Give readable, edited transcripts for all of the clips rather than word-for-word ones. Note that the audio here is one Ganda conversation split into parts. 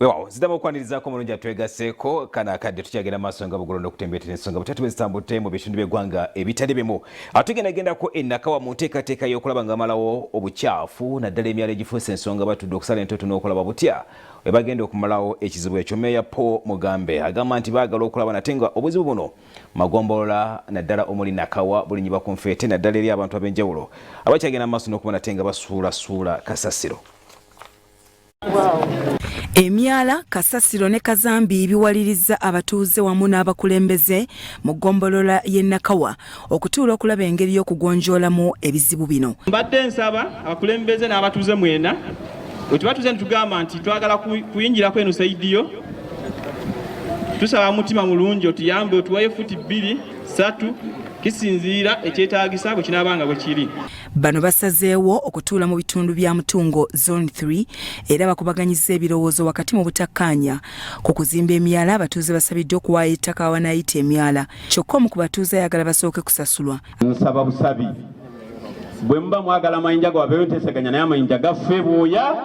Wewa, zidama okwanirizaako mulungi atwegaseeko kana akadde tukyagenda maaso nga bugolondo okutembeetera ensonga butatu bwezitambudde mu bitundu by'eggwanga ebitali bimu. Tugendagendako ennakawa mu nteekateeka y'okulaba nga bamalawo obukyafu naddala emyala egifuuse ensonga batudde okusala entoto n'okulaba butya we bagenda okumalawo ekizibu ekyo. Meeya Paul Mugambe agamba nti baagala okulaba nate nga obuzibu buno magombolola naddala omuli nakawa bulinyibwa ku nfeete naddala eri abantu ab'enjawulo abakyagenda maaso n'okuba nate nga basuulasuula kasasiro. Emyala, kasasiro ne kazambi biwaliriza abatuuze wamu n'abakulembeze mu ggombolola y'e Nakawa okutuula okulaba engeri y'okugonjoolamu ebizibu bino. Mbadde nsaba abakulembeze n'abatuuze mwena bwe tubatuuze nitugamba nti twagala kuyingira kweno saidiyo tusaba mutima mulungi otuyambe otuwaye futi 2 3 kisinziira ekyetaagisa bwe kinaabanga bwe kiri. Bano basazeewo okutuula mu bitundu bya Mutungo Zone 3 era bakubaganyiza ebirowoozo wakati mu butakkaanya ku kuzimba emyala. Abatuuze basabiddwe okuwaayo ettaka awanayita emyala kyokka omu ku batuuze ayagala basooke kusasulwa. Nsaba busabi bwe muba mwagala amayinja gawabeeyo nteesaganya naye amayinja gaffe bwoya.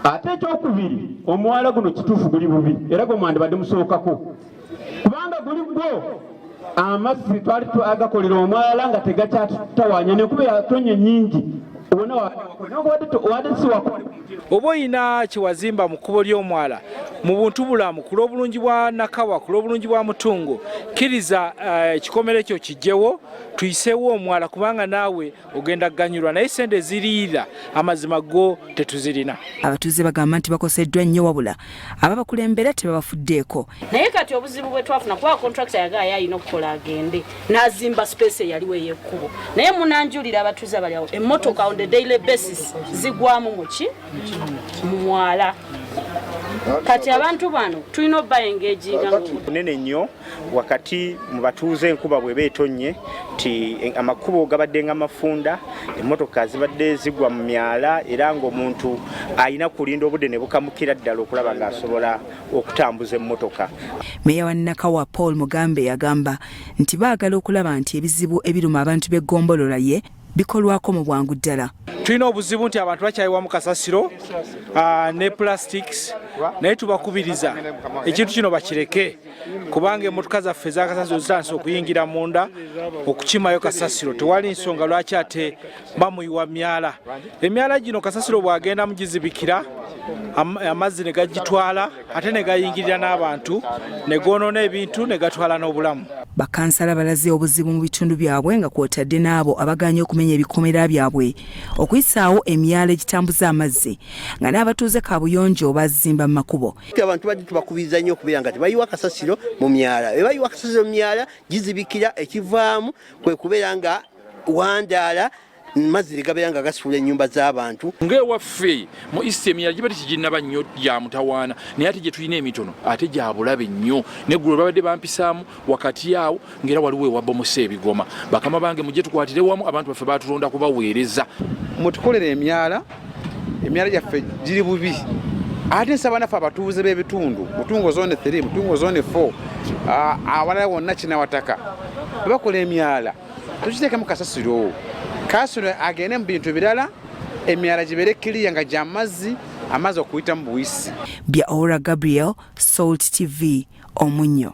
Ate ekyokubiri omuwala guno kituufu guli bubi era gwe mwandibadde musookako kubanga guli gwo amazzi twali agakolera omwala nga tegakyatawanya nekuba yatonye nyingi oba oyina kiwazimba mu kkubo ly'omwala mu buntu bulamu ku lw'obulungi bwa Nakawa ku lw'obulungi bwa Mutungo kkiriza ekikomere ekyo kijjewo tuyiseewo omwala kubanga naawe ogenda kuganyulwa naye sente eziriira amazima go tetuzirina. Abatuuze bagamba nti bakoseddwa nnyo wabula ababakulembera tebabafuddeeko. Naye kati obuzibu bwe twafuna kuba contractor yagaya alina okukola agende n'azimba space eyaliwo ey'ekkubo naye munanjulira abatuuze abalyawo emmotoka on the daily basis zigwamu muki mu mwala. Kati abantu bano tulina obba engeejinga nene nnyo wakati mu batuuze enkuba bwe beetonnye ti amakubo gabadde nga mafunda emmotoka zibadde zigwa mu myala era ng'omuntu alina kulinda obudde ne bukamukira ddala okulaba ng'asobola okutambuza emmotoka. Meeya wa Nakawa Paul Mugambe yagamba nti baagala okulaba nti ebizibu ebiruma abantu b'eggombolola ye bikolwako mu bwangu ddala. Tulina obuzibu nti abantu bakyayiwa mu kasasiro ne plastics naye tubakubiriza ekintu kino bakireke kubanga emmotoka zaffe ez'akasasiro zitandise okuyingira munda okukimayo kasasiro. Tewali nsonga lwaki ate bamuyiwa myala. Emyala gino kasasiro bwagenda mugizibikira amazzi ne gagitwala ate ne gayingirira n'abantu ne goonoona ebintu ne gatwala n'obulamu. Bakansala balaze obuzibu mu bitundu byabwe nga kwotadde n'abo abaganya okumenya ebikomera byabwe okuyisaawo emyala egitambuza amazzi nga n'abatuuze kaabuyonjo bazimba mu makubo. Abantu badde tubakubiriza nnyo okubeera nga tebayiwa kasasiro mu myala. Bwe bayiwa kasasiro mu myala gizibikira ekivaamu kwe kubeera nga wandaala mazzi gabeera nga gasuula ennyumba z'abantu. Ng'ewaffe mu East emyala giba tekiginnaba nnyo gya mutawaana naye ate gye tulina emitono ate gya bulabe nnyo neggulo babadde bampisaamu wakati awo ng'era waliwo ewabbomusa ebigoma. Bakama bange mujje tukwatire wamu abantu baffe baatulonda kubaweereza. Mutukolera emyala gyaffe giri bubi ate nsaba naffe abatuuze b'ebitundu Mutungo Zone 3 Mutungo Zone 4 awalala wonna kinawataka bakola emyala tukiteekemu kasasiro kasino agende mu bintu birala emyala gibere kiriya nga gy'amazzi amazzi okuyita mu buyisi. Bya Ora Gabriel, Salt TV, Omunyo.